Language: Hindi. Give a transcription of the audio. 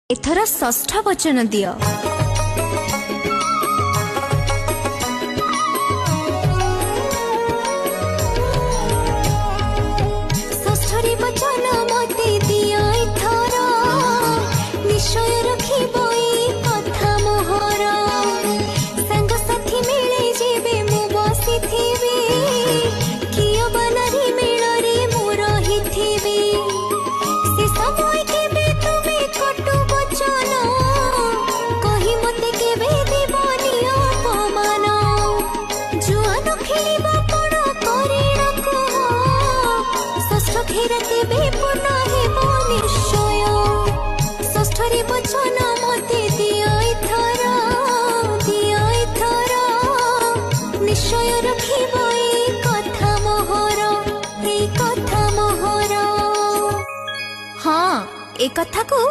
एथर षष्ठ वचन दियो। षष्ठरी वचन मते दियो एथर, निश्चय रखिबो ई कथा मोहर। संग साथी मिले जेबे मु बसिथिबी, कियो बनारी मेलरे मु रहिथिबी। से समय केबे तुमे कटु वचन, कहि मते केबे देबनी अपमान। जुआन खेलिबा कोन करिण कुह, षष्ठ घेरा केबे पुनः हेबो निश्चय। षष्ठरी वचन मते दियो एथर, दियो एथर, निश्चय रखिबो ई कथा मोहर, ई कथा मोहर। हाँ, ए कथा को